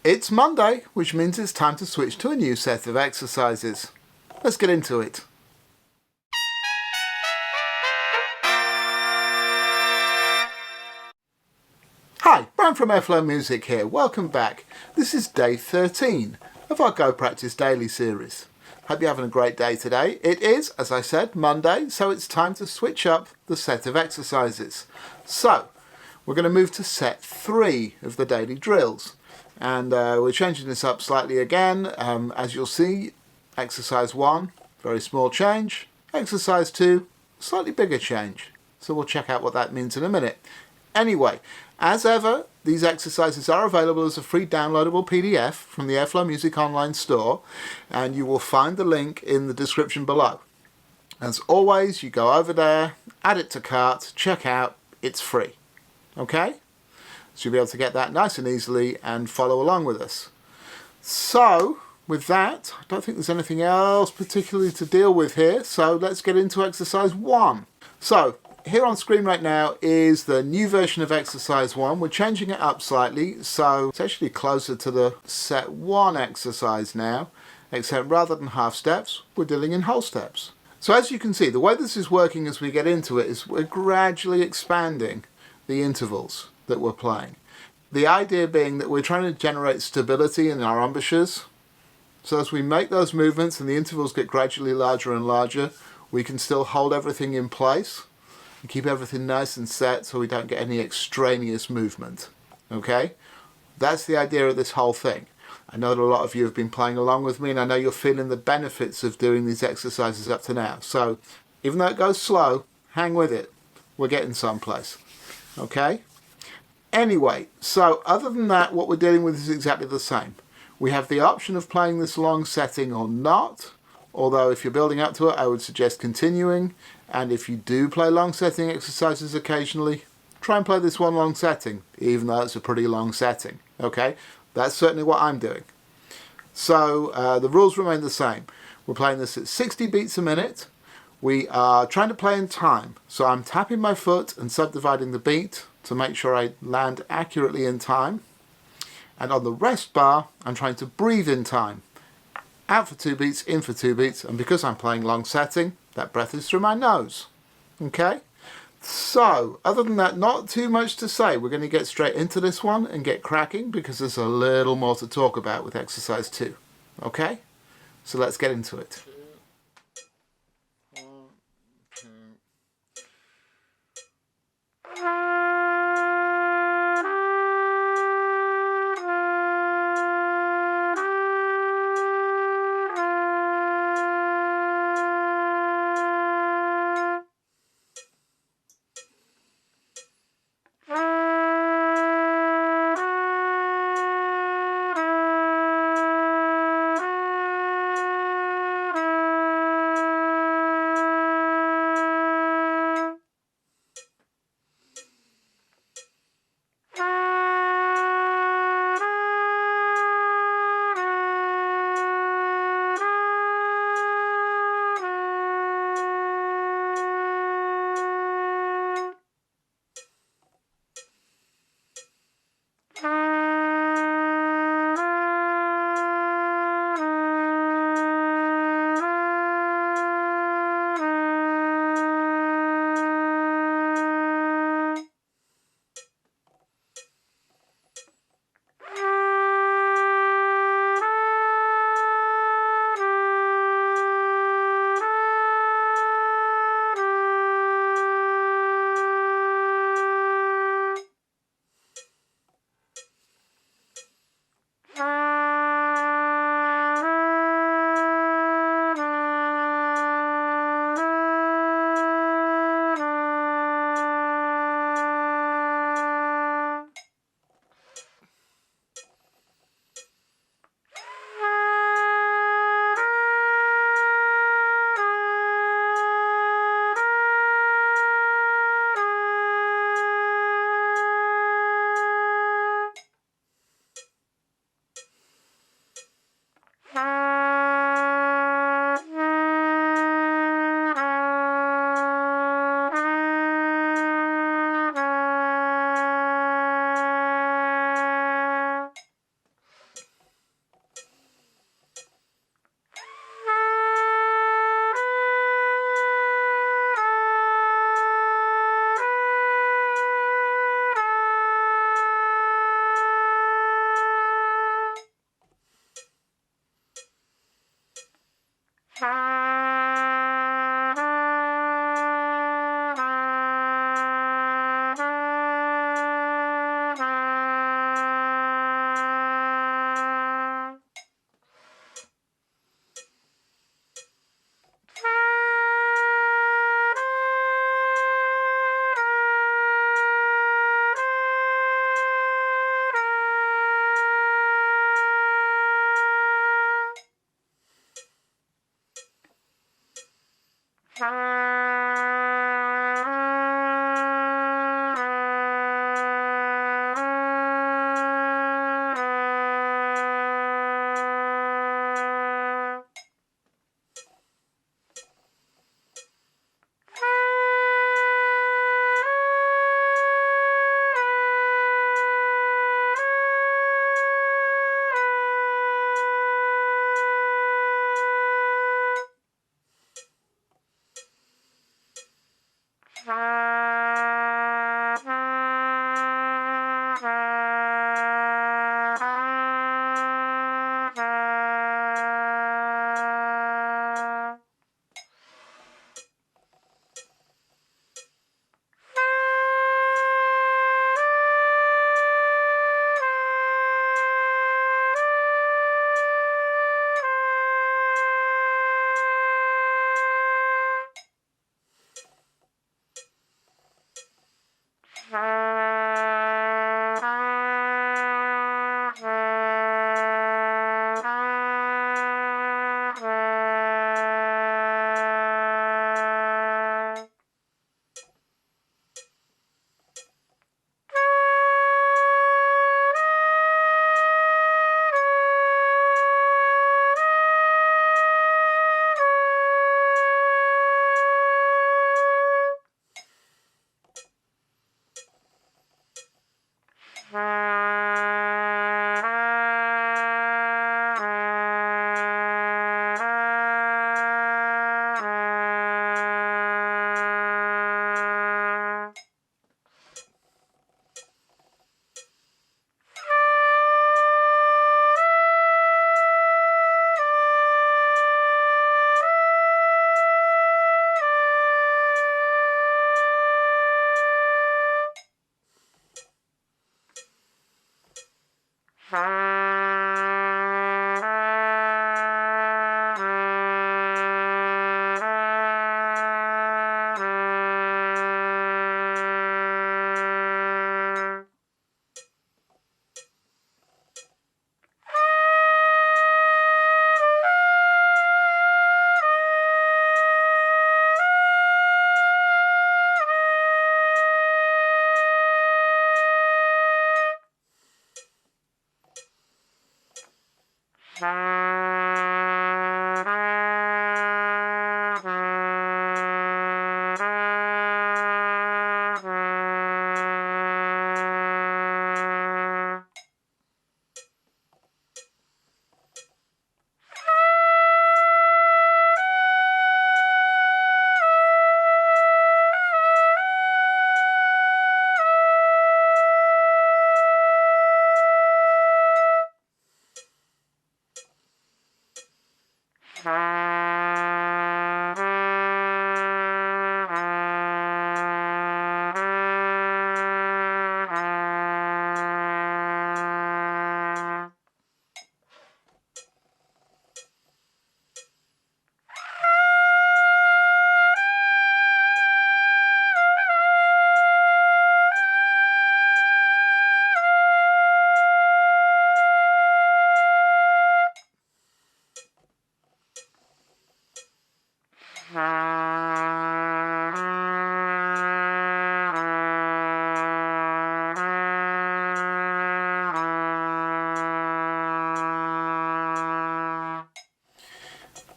It's Monday, which means it's time to switch to a new set of exercises. Let's get into it. Hi, Bryan from Airflow Music here. Welcome back. This is day 13 of our Go Practice Daily series. Hope you're having a great day today. It is, as I said, Monday, so it's time to switch up the set of exercises. So, we're going to move to set 3 of the daily drills. And we're changing this up slightly again. As you'll see, exercise 1, very small change. Exercise 2, slightly bigger change. So we'll check out what that means in a minute. Anyway, as ever, these exercises are available as a free downloadable PDF from the Airflow Music online store, and you will find the link in the description below. As always, you go over there, add it to cart, check out, it's free. Okay? So you'll be able to get that nice and easily and follow along with us. So, with that, I don't think there's anything else particularly to deal with here, so let's get into exercise 1. So, here on screen right now is the new version of exercise 1. We're changing it up slightly, so it's actually closer to the set 1 exercise now, except rather than half steps, we're dealing in whole steps. So as you can see, the way this is working as we get into it is we're gradually expanding the intervals that we're playing. The idea being that we're trying to generate stability in our embouchures. So as we make those movements and the intervals get gradually larger and larger, we can still hold everything in place and keep everything nice and set so we don't get any extraneous movement. Okay? That's the idea of this whole thing. I know that a lot of you have been playing along with me, and I know you're feeling the benefits of doing these exercises up to now. So even though it goes slow, hang with it. We're getting someplace. Okay? Anyway, so other than that, what we're dealing with is exactly the same. We have the option of playing this long setting or not, although if you're building up to it, I would suggest continuing. And if you do play long setting exercises occasionally, try and play this one long setting, even though it's a pretty long setting. Okay, that's certainly what I'm doing. So the rules remain the same. We're playing this at 60 beats a minute. We are trying to play in time. So I'm tapping my foot and subdividing the beat to make sure I land accurately in time. And on the rest bar, I'm trying to breathe in time. Out for 2 beats, in for 2 beats, and because I'm playing long setting, that breath is through my nose. Okay? So, other than that, not too much to say. We're going to get straight into this one and get cracking because there's a little more to talk about with exercise 2. Okay? So let's get into it.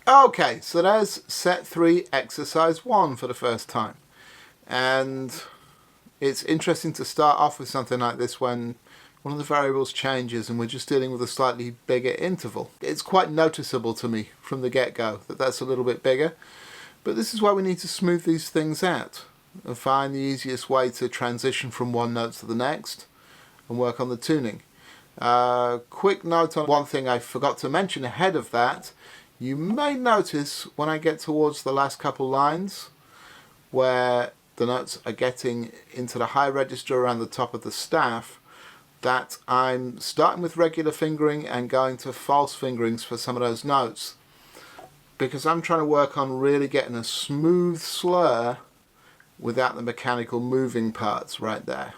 Okay, so there's set 3, exercise 1 for the first time. And it's interesting to start off with something like this when one of the variables changes and we're just dealing with a slightly bigger interval. It's quite noticeable to me from the get-go that that's a little bit bigger. But this is why we need to smooth these things out and find the easiest way to transition from one note to the next and work on the tuning. Quick note on one thing I forgot to mention ahead of that You may notice when I get towards the last couple lines where the notes are getting into the high register around the top of the staff, that I'm starting with regular fingering and going to false fingerings for some of those notes, because I'm trying to work on really getting a smooth slur without the mechanical moving parts right there.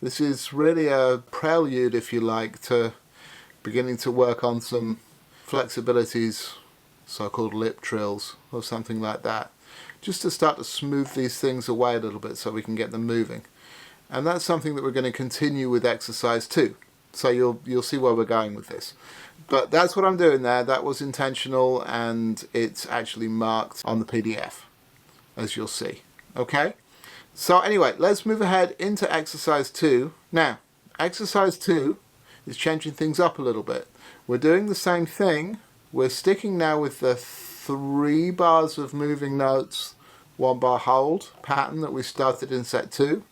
This is really a prelude, if you like, to beginning to work on some flexibilities, so-called lip trills or something like that, just to start to smooth these things away a little bit so we can get them moving. And that's something that we're going to continue with exercise 2. So you'll see where we're going with this. But that's what I'm doing there. That was intentional, and it's actually marked on the PDF, as you'll see. Okay? So anyway, let's move ahead into exercise 2. Now, exercise 2 is changing things up a little bit. We're doing the same thing. We're sticking now with the 3 bars of moving notes, 1 bar hold pattern that we started in set 2.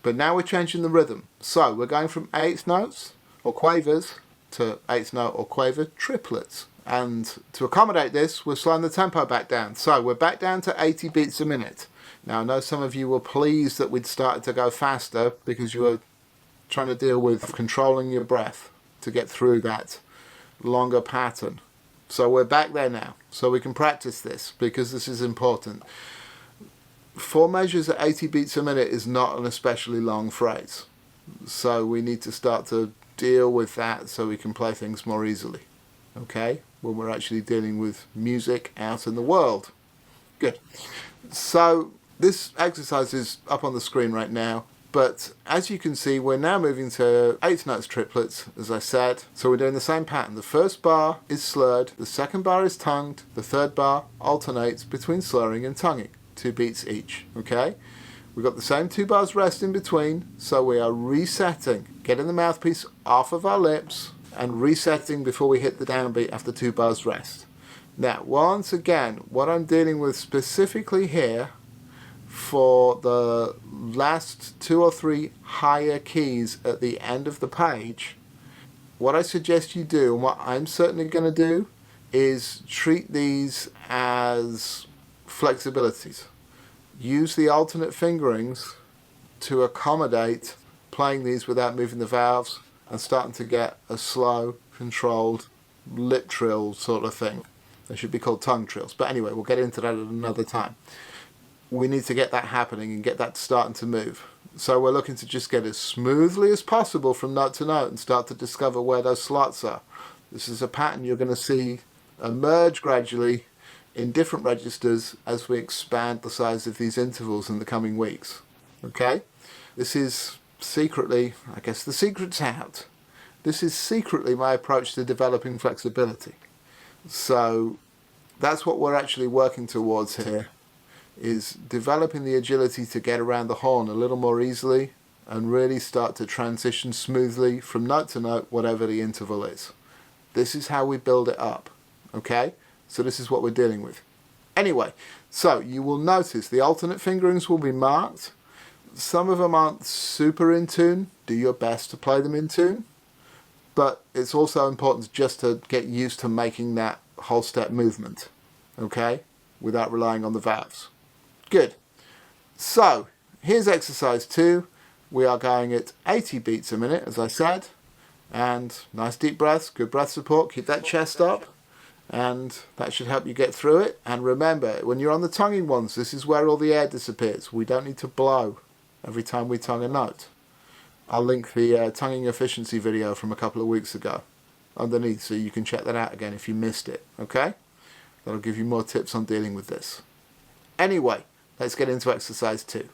But now we're changing the rhythm. So we're going from 8th notes or quavers to 8th note or quaver triplets. And to accommodate this, we're slowing the tempo back down. So we're back down to 80 beats a minute. Now I know some of you were pleased that we'd started to go faster because you were trying to deal with controlling your breath to get through that longer pattern. So we're back there now. So we can practice this because this is important. 4 measures at 80 beats a minute is not an especially long phrase. So we need to start to deal with that so we can play things more easily. Okay? When we're actually dealing with music out in the world. Good. So this exercise is up on the screen right now. But as you can see, we're now moving to 8th notes triplets, as I said. So we're doing the same pattern. The first bar is slurred, the second bar is tongued, the third bar alternates between slurring and tonguing. 2 beats each, okay? We've got the same 2 bars rest in between, so we are resetting, getting the mouthpiece off of our lips and resetting before we hit the downbeat after 2 bars rest. Now, once again, what I'm dealing with specifically here for the last 2 or 3 higher keys at the end of the page, what I suggest you do, and what I'm certainly going to do, is treat these as flexibilities. Use the alternate fingerings to accommodate playing these without moving the valves and starting to get a slow, controlled lip trill sort of thing. They should be called tongue trills. But anyway, we'll get into that at another time. We need to get that happening and get that starting to move. So we're looking to just get as smoothly as possible from note to note and start to discover where those slots are. This is a pattern you're going to see emerge gradually in different registers as we expand the size of these intervals in the coming weeks. Okay? This is secretly, I guess the secret's out. This is secretly my approach to developing flexibility. So that's what we're actually working towards here, is developing the agility to get around the horn a little more easily and really start to transition smoothly from note to note, whatever the interval is. This is how we build it up. Okay? So this is what we're dealing with. Anyway, so you will notice the alternate fingerings will be marked. Some of them aren't super in tune. Do your best to play them in tune. But it's also important just to get used to making that whole step movement. Okay? Without relying on the valves. Good. So, here's exercise 2. We are going at 80 beats a minute, as I said. And nice deep breaths, good breath support. Keep that chest up. And that should help you get through it. And remember, when you're on the tonguing ones, this is where all the air disappears. We don't need to blow every time we tongue a note. I'll link the tonguing efficiency video from a couple of weeks ago underneath, so you can check that out again if you missed it, okay? That'll give you more tips on dealing with this. Anyway, let's get into exercise 2.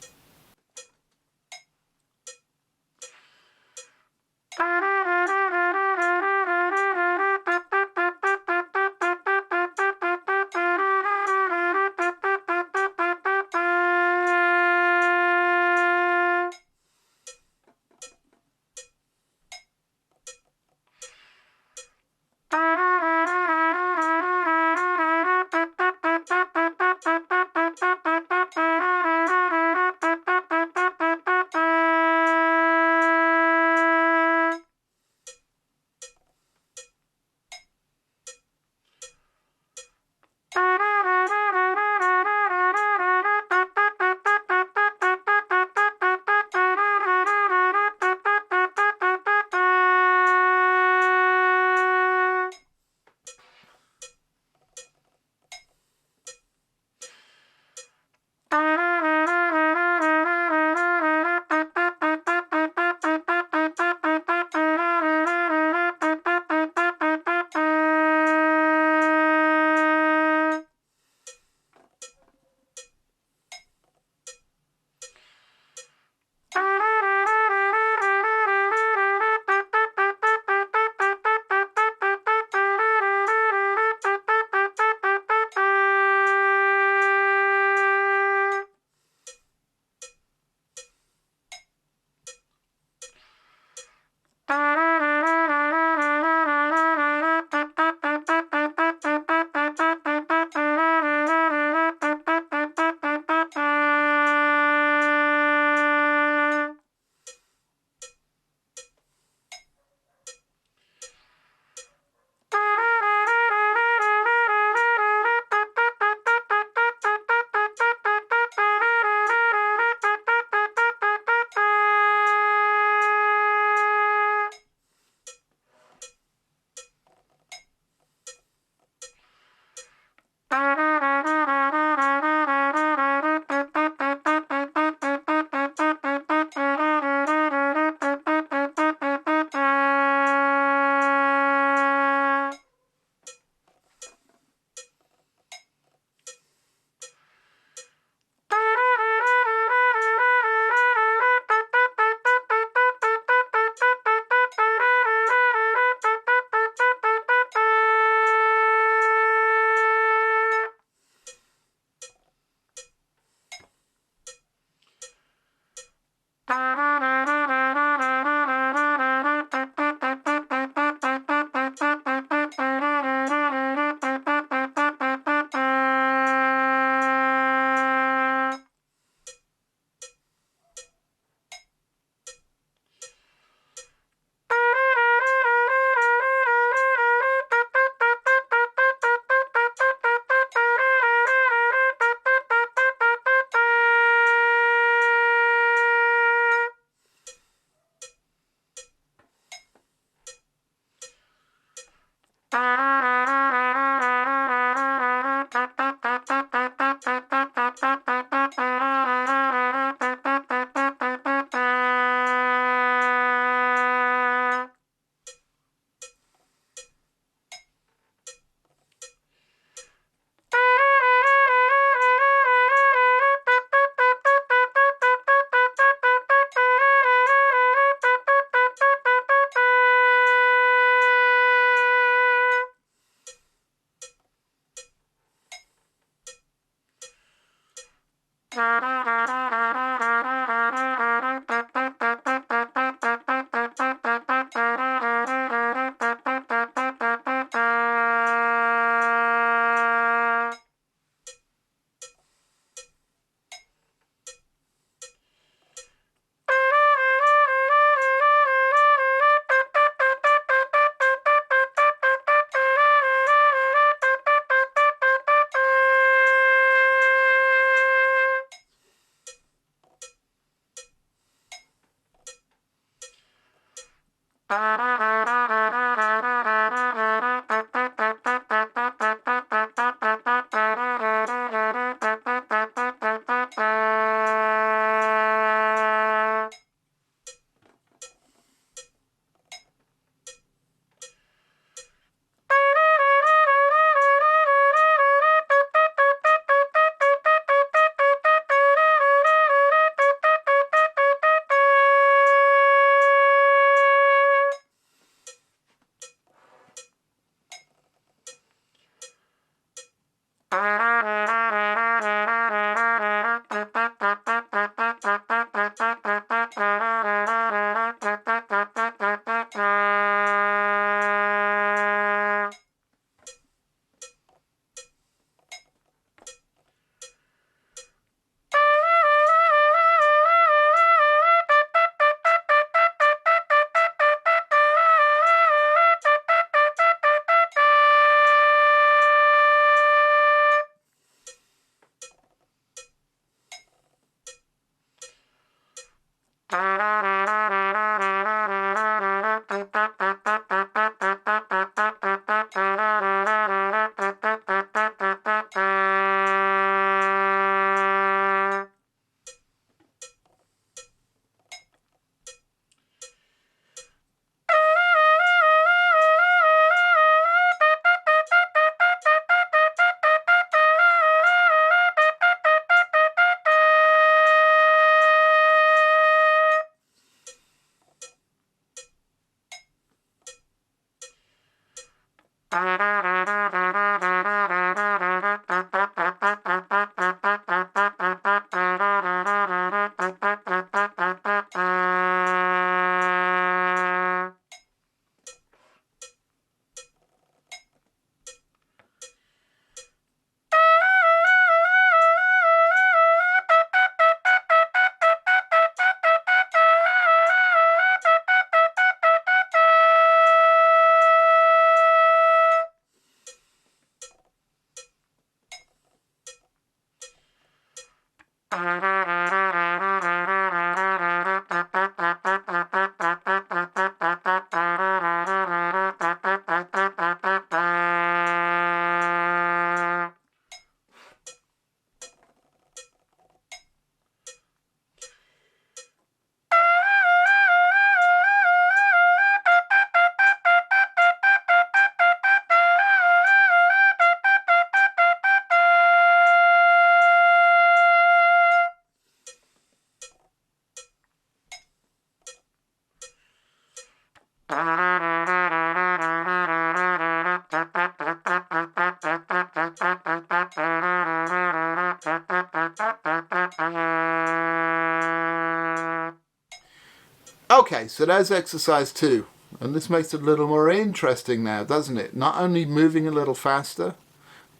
Okay, so there's exercise 2. And this makes it a little more interesting now, doesn't it? Not only moving a little faster,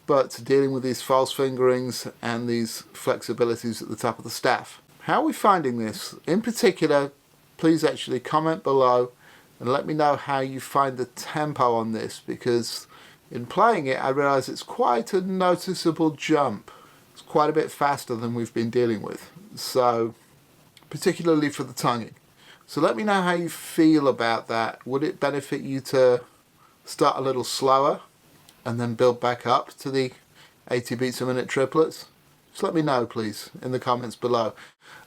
but dealing with these false fingerings and these flexibilities at the top of the staff. How are we finding this? In particular, please actually comment below and let me know how you find the tempo on this, because in playing it I realise it's quite a noticeable jump. It's quite a bit faster than we've been dealing with, so particularly for the tonguing. So let me know how you feel about that. Would it benefit you to start a little slower and then build back up to the 80 beats a minute triplets? Just let me know, please, in the comments below.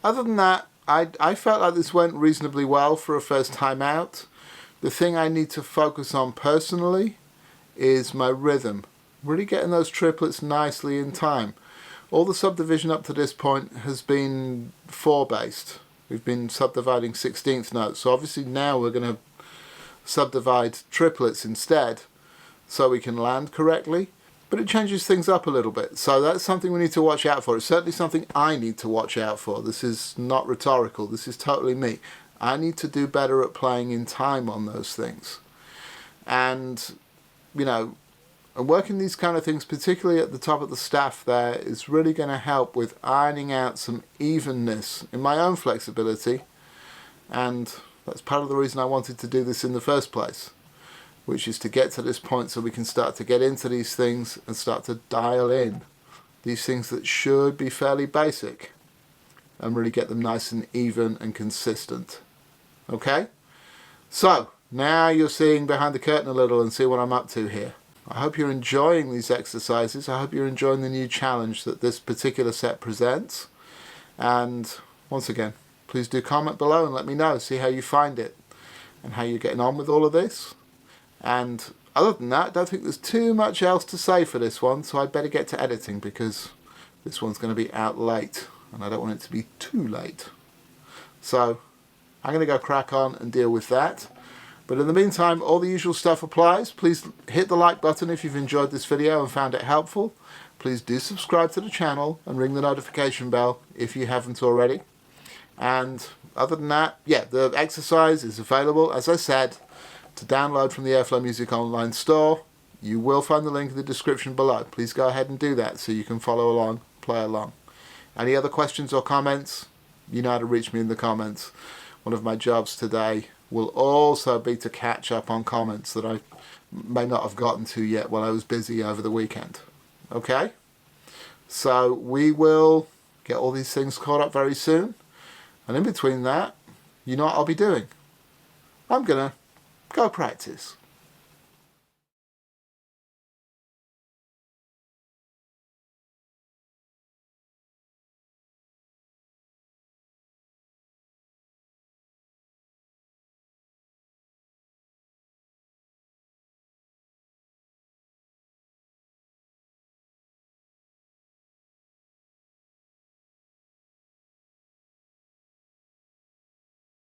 Other than that, I felt like this went reasonably well for a first time out. The thing I need to focus on personally is my rhythm. Really getting those triplets nicely in time. All the subdivision up to this point has been 4 based. We've been subdividing 16th notes. So obviously now we're going to subdivide triplets instead so we can land correctly. But it changes things up a little bit. So that's something we need to watch out for. It's certainly something I need to watch out for. This is not rhetorical. This is totally me. I need to do better at playing in time on those things. And, you know, and working these kind of things, particularly at the top of the staff there, is really going to help with ironing out some evenness in my own flexibility. And that's part of the reason I wanted to do this in the first place, which is to get to this point so we can start to get into these things and start to dial in these things that should be fairly basic and really get them nice and even and consistent. Okay? So, now you're seeing behind the curtain a little and see what I'm up to here. I hope you're enjoying these exercises. I hope you're enjoying the new challenge that this particular set presents. And once again, please do comment below and let me know, see how you find it and how you're getting on with all of this. And other than that, I don't think there's too much else to say for this one, so I'd better get to editing because this one's going to be out late and I don't want it to be too late. So I'm going to go crack on and deal with that. But in the meantime, all the usual stuff applies. Please hit the like button if you've enjoyed this video and found it helpful. Please do subscribe to the channel and ring the notification bell if you haven't already. And other than that, yeah, the exercise is available, as I said, to download from the Airflow Music online store. You will find the link in the description below. Please go ahead and do that so you can follow along, play along. Any other questions or comments? You know how to reach me in the comments. One of my jobs today will also be to catch up on comments that I may not have gotten to yet while I was busy over the weekend. Okay? So we will get all these things caught up very soon. And in between that, you know what I'll be doing? I'm going to go practice.